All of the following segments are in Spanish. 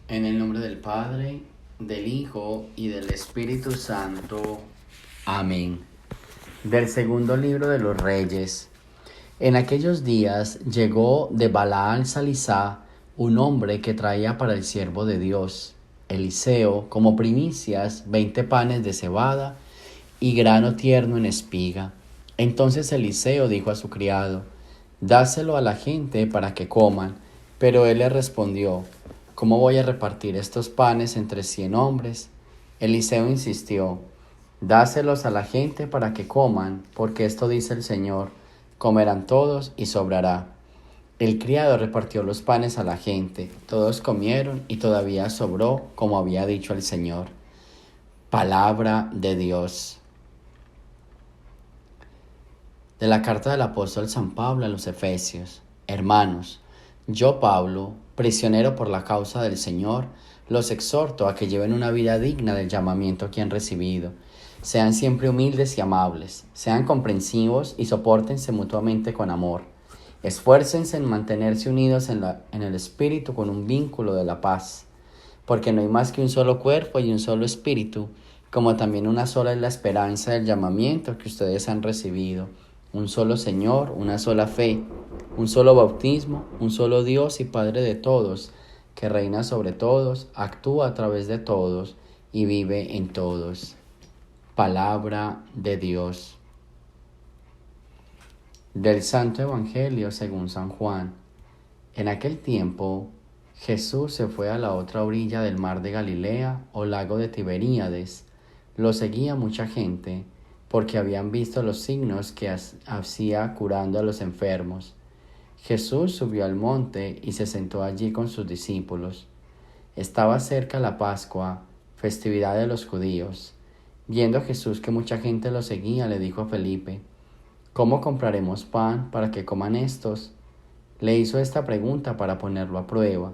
En el nombre del Padre, del Hijo y del Espíritu Santo. Amén. Del segundo libro de los Reyes. En aquellos días llegó de Balaal Salisá un hombre que traía para el siervo de Dios, Eliseo, como primicias 20 panes de cebada y grano tierno en espiga. Entonces Eliseo dijo a su criado: dáselo a la gente para que coman. Pero él le respondió: ¿cómo voy a repartir estos panes entre 100 hombres? Eliseo insistió: dáselos a la gente para que coman, porque esto dice el Señor: comerán todos y sobrará. El criado repartió los panes a la gente, todos comieron y todavía sobró, como había dicho el Señor. Palabra de Dios. De la carta del apóstol San Pablo a los Efesios. Hermanos, yo Pablo, prisionero por la causa del Señor, los exhorto a que lleven una vida digna del llamamiento que han recibido. Sean siempre humildes y amables, sean comprensivos y sopórtense mutuamente con amor. Esfuércense en mantenerse unidos en el Espíritu con un vínculo de la paz, porque no hay más que un solo cuerpo y un solo espíritu, como también una sola es la esperanza del llamamiento que ustedes han recibido. Un solo Señor, una sola fe, un solo bautismo, un solo Dios y Padre de todos, que reina sobre todos, actúa a través de todos y vive en todos. Palabra de Dios. Del Santo Evangelio según San Juan. En aquel tiempo, Jesús se fue a la otra orilla del mar de Galilea o lago de Tiberíades. Lo seguía mucha gente, porque habían visto los signos que hacía curando a los enfermos. Jesús subió al monte y se sentó allí con sus discípulos. Estaba cerca la Pascua, festividad de los judíos. Viendo Jesús que mucha gente lo seguía, le dijo a Felipe: ¿cómo compraremos pan para que coman estos? Le hizo esta pregunta para ponerlo a prueba,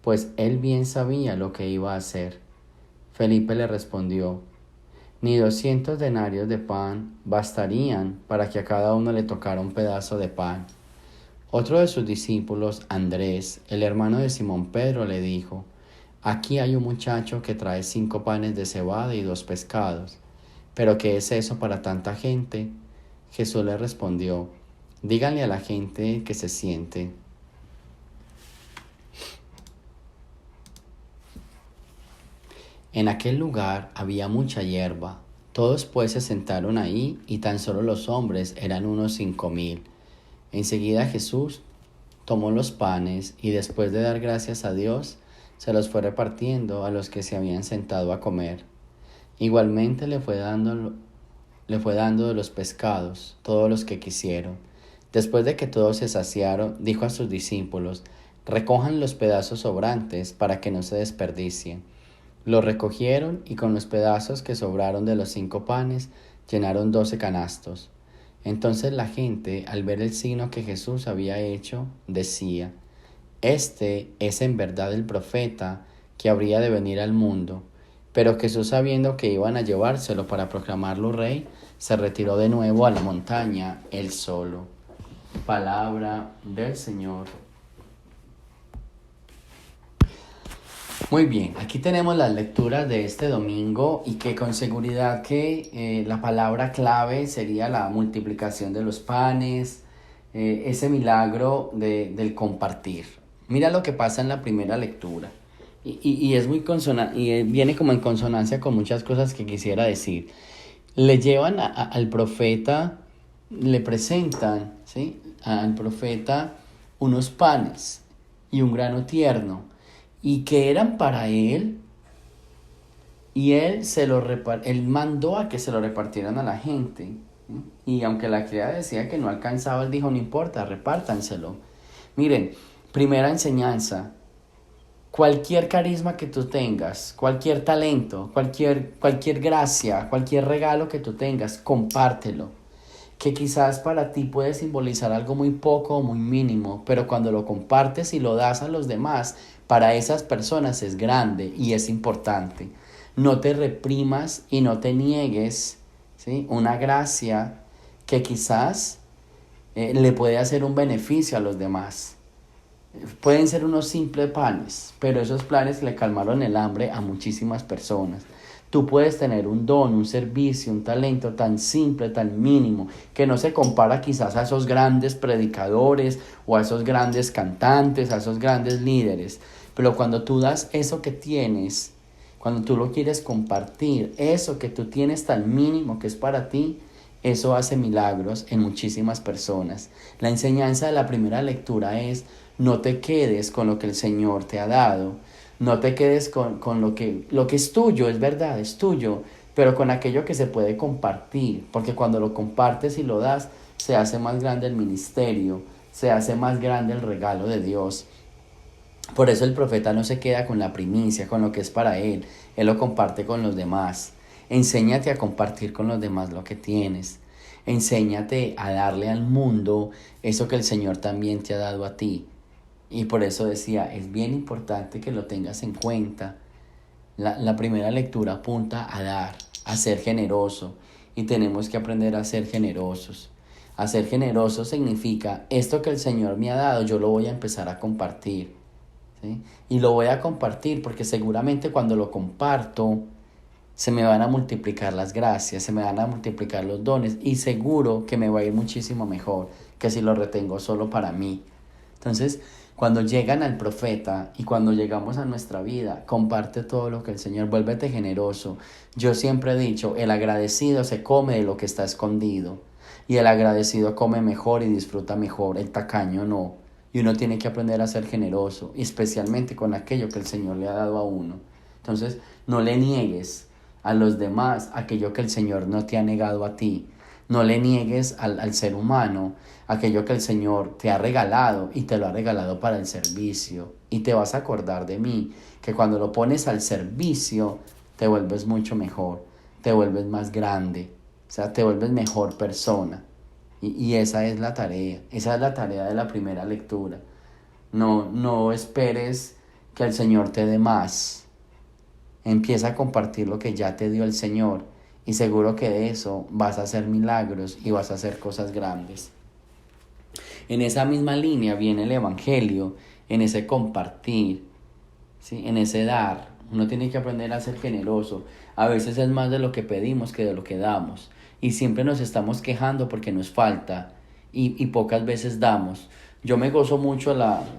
pues él bien sabía lo que iba a hacer. Felipe le respondió: ni 200 denarios de pan bastarían para que a cada uno le tocara un pedazo de pan. Otro de sus discípulos, Andrés, el hermano de Simón Pedro, le dijo: aquí hay un muchacho que trae 5 panes de cebada y 2 pescados. ¿Pero qué es eso para tanta gente? Jesús le respondió: díganle a la gente que se siente. En aquel lugar había mucha hierba. Todos pues se sentaron ahí, y tan solo los hombres eran unos 5,000. Enseguida Jesús tomó los panes y, después de dar gracias a Dios, se los fue repartiendo a los que se habían sentado a comer. Igualmente le fue dando de los pescados, todos los que quisieron. Después de que todos se saciaron, dijo a sus discípulos: recojan los pedazos sobrantes para que no se desperdicien. Lo recogieron, y con los pedazos que sobraron de los 5 panes llenaron 12 canastos. Entonces la gente, al ver el signo que Jesús había hecho, decía: este es en verdad el profeta que habría de venir al mundo. Pero Jesús, sabiendo que iban a llevárselo para proclamarlo rey, se retiró de nuevo a la montaña él solo. Palabra del Señor. Muy bien, aquí tenemos las lecturas de este domingo, y que con seguridad que la palabra clave sería la multiplicación de los panes, ese milagro del compartir. Mira lo que pasa en la primera lectura, y es muy y viene como en consonancia con muchas cosas que quisiera decir. Le llevan al profeta, le presentan, ¿sí?, al profeta unos panes y un grano tierno, y que eran para él, y él mandó a que se lo repartieran a la gente, ¿sí? Y aunque la criada decía que no alcanzaba, él dijo: no importa, repártanselo. Miren, primera enseñanza: cualquier carisma que tú tengas, cualquier talento, cualquier gracia, cualquier regalo que tú tengas, compártelo. Que quizás para ti puede simbolizar algo muy poco o muy mínimo, pero cuando lo compartes y lo das a los demás, para esas personas es grande y es importante. No te reprimas y no te niegues, ¿sí?, una gracia que quizás le puede hacer un beneficio a los demás. Pueden ser unos simples panes, pero esos planes le calmaron el hambre a muchísimas personas. Tú puedes tener un don, un servicio, un talento tan simple, tan mínimo, que no se compara quizás a esos grandes predicadores o a esos grandes cantantes, a esos grandes líderes. Pero cuando tú das eso que tienes, cuando tú lo quieres compartir, eso que tú tienes tan mínimo que es para ti, eso hace milagros en muchísimas personas. La enseñanza de la primera lectura es: no te quedes con lo que el Señor te ha dado, no te quedes con lo que es tuyo, es verdad, es tuyo, pero con aquello que se puede compartir, porque cuando lo compartes y lo das, se hace más grande el ministerio, se hace más grande el regalo de Dios. Por eso el profeta no se queda con la primicia, con lo que es para él lo comparte con los demás. Enséñate a compartir con los demás lo que tienes. Enséñate a darle al mundo eso que el Señor también te ha dado a ti. Y por eso decía, es bien importante que lo tengas en cuenta. La primera lectura apunta a dar, a ser generoso. Y tenemos que aprender a ser generosos. A ser generoso significa, esto que el Señor me ha dado, yo lo voy a empezar a compartir. ¿Sí? Y lo voy a compartir porque seguramente cuando lo comparto se me van a multiplicar las gracias, se me van a multiplicar los dones y seguro que me va a ir muchísimo mejor que si lo retengo solo para mí. Entonces, cuando llegan al profeta y cuando llegamos a nuestra vida, comparte todo lo que el Señor, vuélvete generoso. Yo siempre he dicho, el agradecido se come de lo que está escondido y el agradecido come mejor y disfruta mejor, el tacaño no. Y uno tiene que aprender a ser generoso, especialmente con aquello que el Señor le ha dado a uno. Entonces, no le niegues a los demás aquello que el Señor no te ha negado a ti. No le niegues al ser humano aquello que el Señor te ha regalado y te lo ha regalado para el servicio. Y te vas a acordar de mí, que cuando lo pones al servicio, te vuelves mucho mejor, te vuelves más grande, o sea, te vuelves mejor persona. Y esa es la tarea de la primera lectura. No esperes que el Señor te dé más. Empieza a compartir lo que ya te dio el Señor y seguro que de eso vas a hacer milagros y vas a hacer cosas grandes. En esa misma línea viene el Evangelio, en ese compartir, ¿sí? En ese dar. Uno tiene que aprender a ser generoso. A veces es más de lo que pedimos que de lo que damos. Y siempre nos estamos quejando porque nos falta y pocas veces damos. Yo me gozo mucho,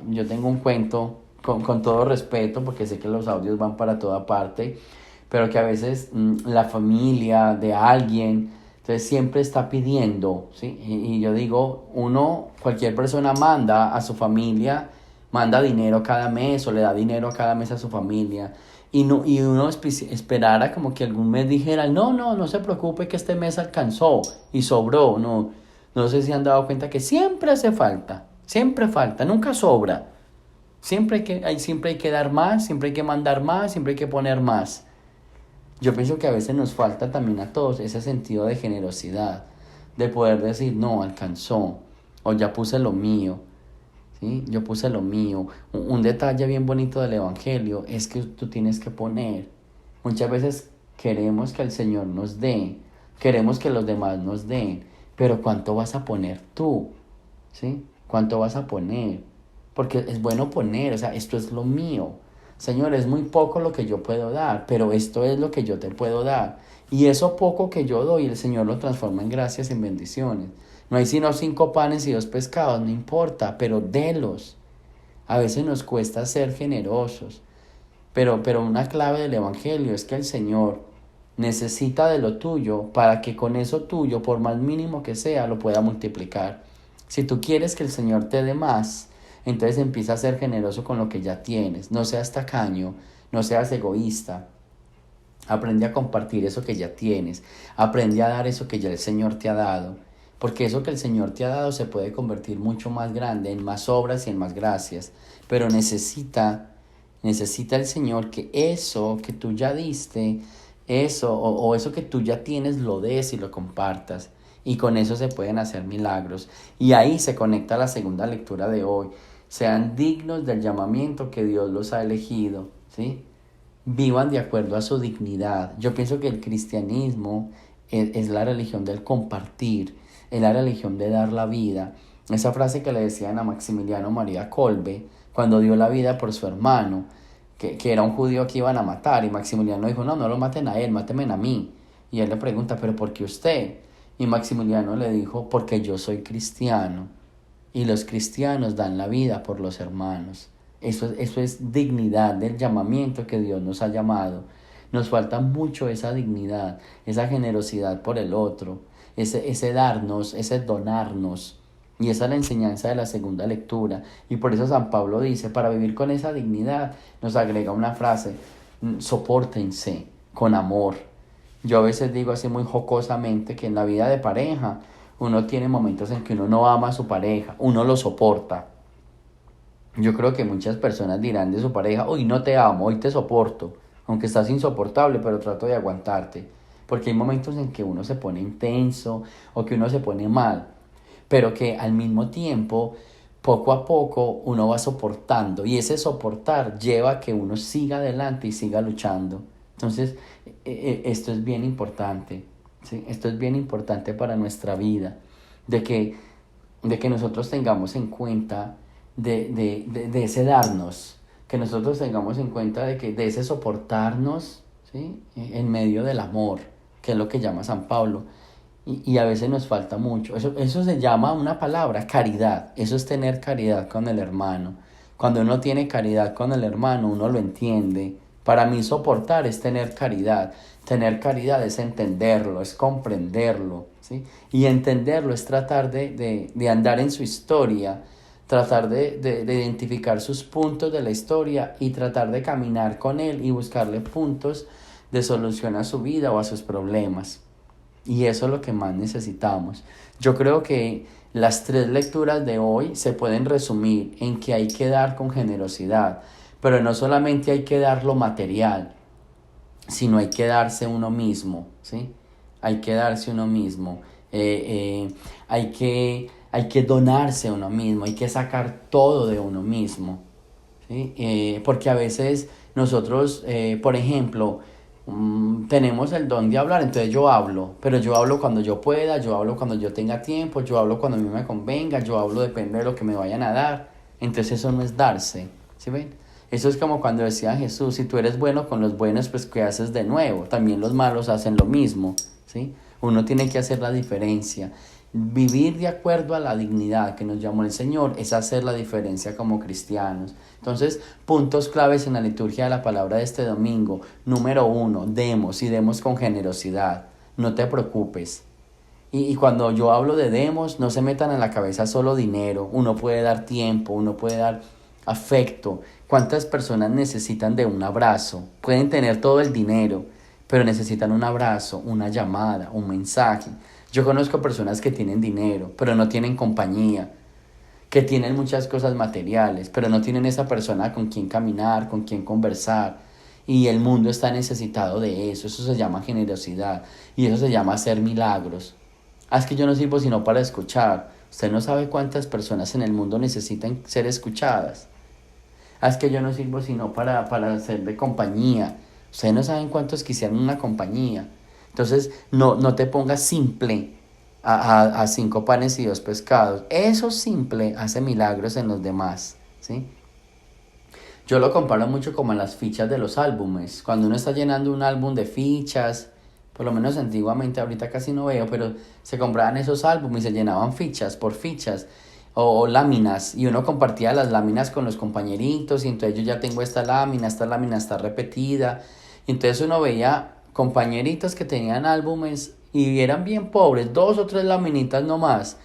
yo tengo un cuento con todo respeto porque sé que los audios van para toda parte, pero que a veces la familia de alguien, entonces siempre está pidiendo, ¿sí? Y yo digo, cualquier persona manda a su familia, manda dinero cada mes o le da dinero cada mes a su familia. Y uno esperara como que algún mes dijera, no se preocupe que este mes alcanzó y sobró. No sé si han dado cuenta que siempre hace falta, siempre falta, nunca sobra. Siempre hay que dar más, siempre hay que mandar más, siempre hay que poner más. Yo pienso que a veces nos falta también a todos ese sentido de generosidad, de poder decir, no, alcanzó, o ya puse lo mío. ¿Sí? Yo puse lo mío. Un detalle bien bonito del Evangelio es que tú tienes que poner. Muchas veces queremos que el Señor nos dé, queremos que los demás nos den, pero ¿cuánto vas a poner tú? ¿Sí? ¿Cuánto vas a poner? Porque es bueno poner, o sea, esto es lo mío. Señor, es muy poco lo que yo puedo dar, pero esto es lo que yo te puedo dar. Y eso poco que yo doy, el Señor lo transforma en gracias, en bendiciones. No hay sino 5 panes y 2 pescados, no importa, pero délos. A veces nos cuesta ser generosos, pero una clave del Evangelio es que el Señor necesita de lo tuyo para que con eso tuyo, por más mínimo que sea, lo pueda multiplicar. Si tú quieres que el Señor te dé más, entonces empieza a ser generoso con lo que ya tienes. No seas tacaño, no seas egoísta. Aprende a compartir eso que ya tienes. Aprende a dar eso que ya el Señor te ha dado. Porque eso que el Señor te ha dado se puede convertir mucho más grande, en más obras y en más gracias. Pero necesita el Señor que eso que tú ya diste, eso o eso que tú ya tienes, lo des y lo compartas. Y con eso se pueden hacer milagros. Y ahí se conecta la segunda lectura de hoy. Sean dignos del llamamiento que Dios los ha elegido, ¿sí? Vivan de acuerdo a su dignidad. Yo pienso que el cristianismo es la religión del compartir, es la religión de dar la vida. Esa frase que le decían a Maximiliano María Kolbe cuando dio la vida por su hermano, que era un judío que iban a matar, y Maximiliano dijo, no, no lo maten a él, mátenme a mí. Y él le pregunta, ¿pero por qué usted? Y Maximiliano le dijo, porque yo soy cristiano, y los cristianos dan la vida por los hermanos. Eso es dignidad del llamamiento que Dios nos ha llamado. Nos falta mucho esa dignidad, esa generosidad por el otro, ese darnos, ese donarnos. Y esa es la enseñanza de la segunda lectura. Y por eso San Pablo dice, para vivir con esa dignidad, nos agrega una frase, sopórtense con amor. Yo a veces digo así muy jocosamente que en la vida de pareja uno tiene momentos en que uno no ama a su pareja, uno lo soporta. Yo creo que muchas personas dirán de su pareja, hoy no te amo, hoy te soporto, aunque estás insoportable, pero trato de aguantarte. Porque hay momentos en que uno se pone intenso o que uno se pone mal, pero que al mismo tiempo, poco a poco, uno va soportando. Y ese soportar lleva a que uno siga adelante y siga luchando. Entonces, esto es bien importante, ¿sí? Esto es bien importante para nuestra vida, de que nosotros tengamos en cuenta de ese darnos, que nosotros tengamos en cuenta de ese soportarnos, ¿sí? En medio del amor, que es lo que llama San Pablo. Y a veces nos falta mucho. Eso se llama una palabra, caridad. Eso es tener caridad con el hermano. Cuando uno tiene caridad con el hermano, uno lo entiende. Para mí soportar es tener caridad. Tener caridad es entenderlo, es comprenderlo, ¿sí? Y entenderlo es tratar de andar en su historia, tratar de identificar sus puntos de la historia y tratar de caminar con él y buscarle puntos de solución a su vida o a sus problemas. Y eso es lo que más necesitamos. Yo creo que las 3 lecturas de hoy se pueden resumir en que hay que dar con generosidad, pero no solamente hay que dar lo material, sino hay que darse uno mismo, ¿sí? Hay que darse uno mismo, hay que donarse uno mismo, hay que sacar todo de uno mismo, ¿sí? Porque a veces nosotros, por ejemplo, tenemos el don de hablar, entonces yo hablo, pero yo hablo cuando yo pueda, yo hablo cuando yo tenga tiempo, yo hablo cuando a mí me convenga, yo hablo depende de lo que me vayan a dar, entonces eso no es darse, ¿sí ven? Eso es como cuando decía Jesús, si tú eres bueno con los buenos, pues ¿qué haces de nuevo? También los malos hacen lo mismo, ¿sí? Uno tiene que hacer la diferencia. Vivir de acuerdo a la dignidad que nos llamó el Señor es hacer la diferencia como cristianos. Entonces, puntos claves en la liturgia de la palabra de este domingo. Número 1, demos y demos con generosidad. No te preocupes. Y cuando yo hablo de demos, no se metan en la cabeza solo dinero. Uno puede dar tiempo, uno puede dar afecto. ¿Cuántas personas necesitan de un abrazo? Pueden tener todo el dinero, pero necesitan un abrazo, una llamada, un mensaje. Yo conozco personas que tienen dinero, pero no tienen compañía, que tienen muchas cosas materiales, pero no tienen esa persona con quien caminar, con quien conversar. Y el mundo está necesitado de eso. Eso se llama generosidad y eso se llama hacer milagros. Es que yo no sirvo sino para escuchar. Usted no sabe cuántas personas en el mundo necesitan ser escuchadas. Es que yo no sirvo sino para ser de compañía. Ustedes no saben cuántos quisieran una compañía. Entonces, no te pongas simple a 5 panes y 2 pescados. Eso simple hace milagros en los demás, ¿sí? Yo lo comparo mucho como en las fichas de los álbumes. Cuando uno está llenando un álbum de fichas, por lo menos antiguamente, ahorita casi no veo, pero se compraban esos álbumes y se llenaban fichas por fichas o láminas y uno compartía las láminas con los compañeritos y entonces yo ya tengo esta lámina está repetida. Y entonces uno veía compañeritos que tenían álbumes y eran bien pobres, 2 o 3 laminitas nomás.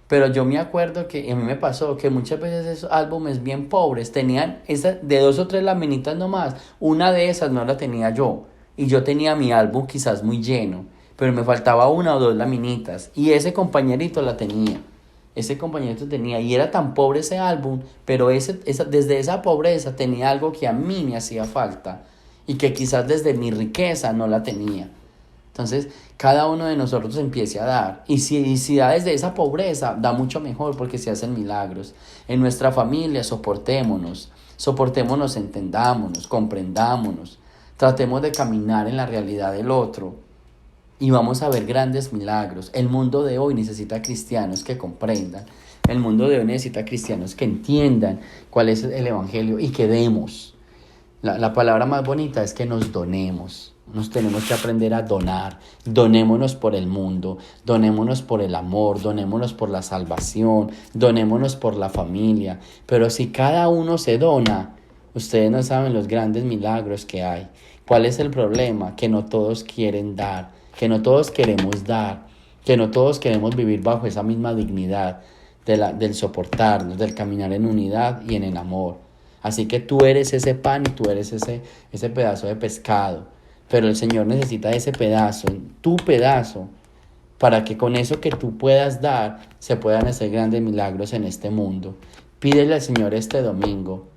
Pero yo me acuerdo que a mí me pasó que muchas veces esos álbumes bien pobres tenían esa de 2 o 3 laminitas nomás. Una de esas no la tenía yo. Y yo tenía mi álbum quizás muy lleno, pero me faltaba 1 o 2 laminitas. Y ese compañerito la tenía. Ese compañerito tenía, y era tan pobre ese álbum, pero desde esa pobreza tenía algo que a mí me hacía falta y que quizás desde mi riqueza no la tenía. Entonces, cada uno de nosotros empiece a dar. Y si da desde esa pobreza, da mucho mejor porque se hacen milagros. En nuestra familia, soportémonos, entendámonos, comprendámonos. Tratemos de caminar en la realidad del otro y vamos a ver grandes milagros. El mundo de hoy necesita cristianos que comprendan. El mundo de hoy necesita cristianos que entiendan cuál es el evangelio y que demos. La palabra más bonita es que nos donemos. Nos tenemos que aprender a donar. Donémonos por el mundo, donémonos por el amor, donémonos por la salvación, donémonos por la familia. Pero si cada uno se dona, ustedes no saben los grandes milagros que hay. ¿Cuál es el problema? Que no todos quieren dar, que no todos queremos dar, que no todos queremos vivir bajo esa misma dignidad del soportarnos, del caminar en unidad y en el amor. Así que tú eres ese pan y tú eres ese pedazo de pescado. Pero el Señor necesita ese pedazo, tu pedazo, para que con eso que tú puedas dar se puedan hacer grandes milagros en este mundo. Pídele al Señor este domingo: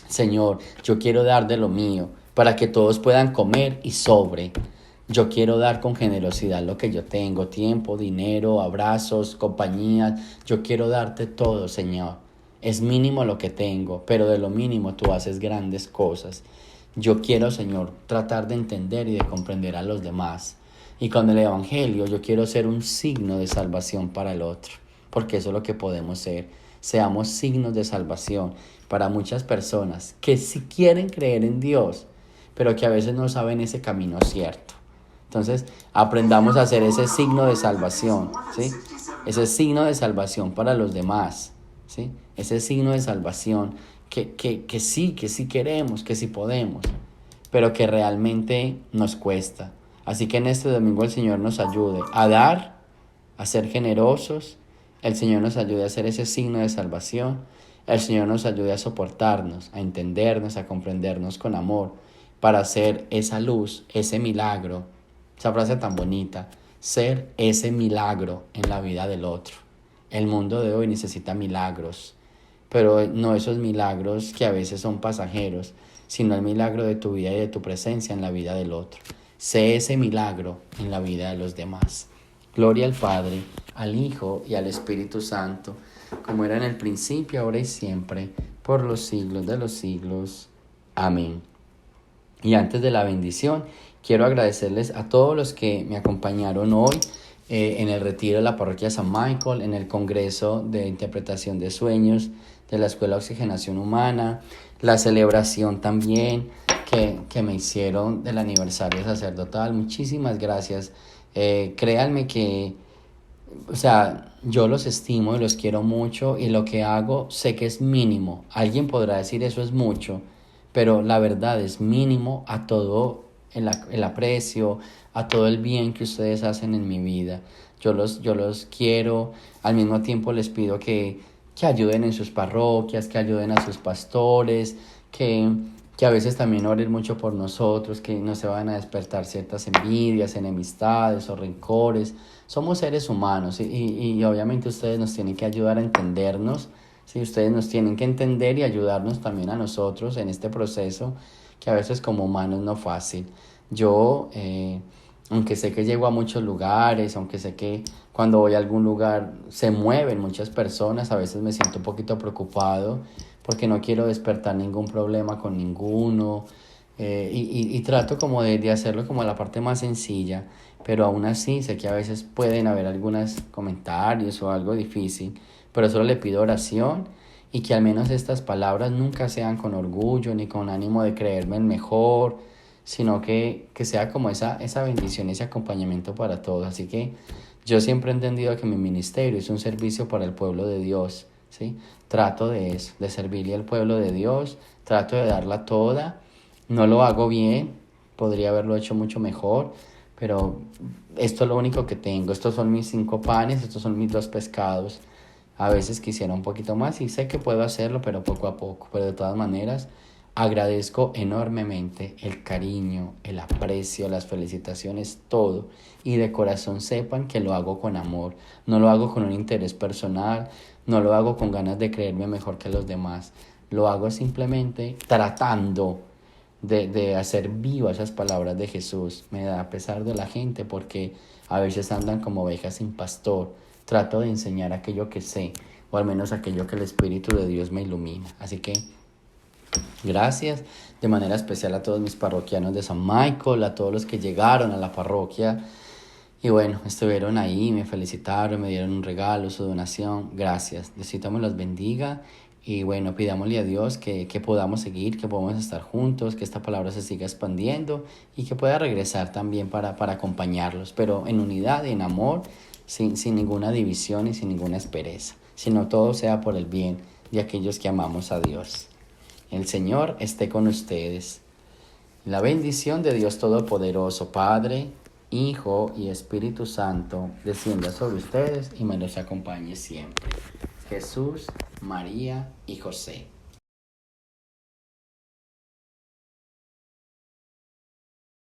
Señor, yo quiero dar de lo mío para que todos puedan comer y sobre. Yo quiero dar con generosidad lo que yo tengo: tiempo, dinero, abrazos, compañía. Yo quiero darte todo, Señor. Es mínimo lo que tengo, pero de lo mínimo tú haces grandes cosas. Yo quiero, Señor, tratar de entender y de comprender a los demás. Y con el Evangelio yo quiero ser un signo de salvación para el otro, porque eso es lo que podemos ser. Seamos signos de salvación para muchas personas que sí quieren creer en Dios, pero que a veces no saben ese camino cierto. Entonces, aprendamos a hacer ese signo de salvación, ¿sí? Ese signo de salvación para los demás, ¿sí? Ese signo de salvación que sí queremos, que sí podemos, pero que realmente nos cuesta. Así que en este domingo el Señor nos ayude a dar, a ser generosos. El Señor nos ayude a hacer ese signo de salvación. El Señor nos ayude a soportarnos, a entendernos, a comprendernos con amor, para hacer esa luz, ese milagro. Esa frase tan bonita: ser ese milagro en la vida del otro. El mundo de hoy necesita milagros, pero no esos milagros que a veces son pasajeros, sino el milagro de tu vida y de tu presencia en la vida del otro. Sé ese milagro en la vida de los demás. Gloria al Padre, al Hijo y al Espíritu Santo, como era en el principio, ahora y siempre, por los siglos de los siglos. Amén. Y antes de la bendición, quiero agradecerles a todos los que me acompañaron hoy en el retiro de la parroquia San Michael, en el congreso de interpretación de sueños de la Escuela de Oxigenación Humana, la celebración también que me hicieron del aniversario sacerdotal. Muchísimas gracias. Créanme que, o sea, yo los estimo y los quiero mucho, y lo que hago sé que es mínimo. Alguien podrá decir eso es mucho, pero la verdad es mínimo a todo el aprecio, a todo el bien que ustedes hacen en mi vida. Yo los quiero. Al mismo tiempo les pido que ayuden en sus parroquias, que ayuden a sus pastores, que a veces también oren mucho por nosotros, que no se van a despertar ciertas envidias, enemistades o rencores. Somos seres humanos y obviamente ustedes nos tienen que ayudar a entendernos. Sí, ustedes nos tienen que entender y ayudarnos también a nosotros en este proceso que a veces como humanos no es fácil. Yo, aunque sé que llego a muchos lugares, aunque sé que cuando voy a algún lugar se mueven muchas personas, a veces me siento un poquito preocupado porque no quiero despertar ningún problema con ninguno, y trato como de hacerlo como la parte más sencilla, pero aún así sé que a veces pueden haber algunos comentarios o algo difícil, pero solo le pido oración y que al menos estas palabras nunca sean con orgullo ni con ánimo de creerme el mejor, sino que sea como esa bendición, ese acompañamiento para todos. Así que yo siempre he entendido que mi ministerio es un servicio para el pueblo de Dios, ¿sí? Trato de eso, de servirle al pueblo de Dios, trato de darla toda. No lo hago bien, podría haberlo hecho mucho mejor, pero esto es lo único que tengo. Estos son mis 5 panes, estos son mis 2 pescados. A veces quisiera un poquito más y sé que puedo hacerlo, pero poco a poco. Pero de todas maneras, agradezco enormemente el cariño, el aprecio, las felicitaciones, todo. Y de corazón sepan que lo hago con amor. No lo hago con un interés personal, no lo hago con ganas de creerme mejor que los demás. Lo hago simplemente tratando de hacer viva esas palabras de Jesús. Me da pesar de la gente porque a veces andan como ovejas sin pastor. Trato de enseñar aquello que sé, o al menos aquello que el Espíritu de Dios me ilumina. Así que gracias de manera especial a todos mis parroquianos de San Michael, a todos los que llegaron a la parroquia Y bueno, estuvieron ahí, me felicitaron, me dieron un regalo, su donación. Gracias. Diosito me los bendiga. Y bueno, pidámosle a Dios que podamos seguir, que podamos estar juntos, que esta palabra se siga expandiendo y que pueda regresar también para acompañarlos, pero en unidad y en amor, sin ninguna división y sin ninguna aspereza, sino todo sea por el bien de aquellos que amamos a Dios. El Señor esté con ustedes. La bendición de Dios Todopoderoso, Padre, Hijo y Espíritu Santo, descienda sobre ustedes y me los acompañe siempre. Jesús, María y José.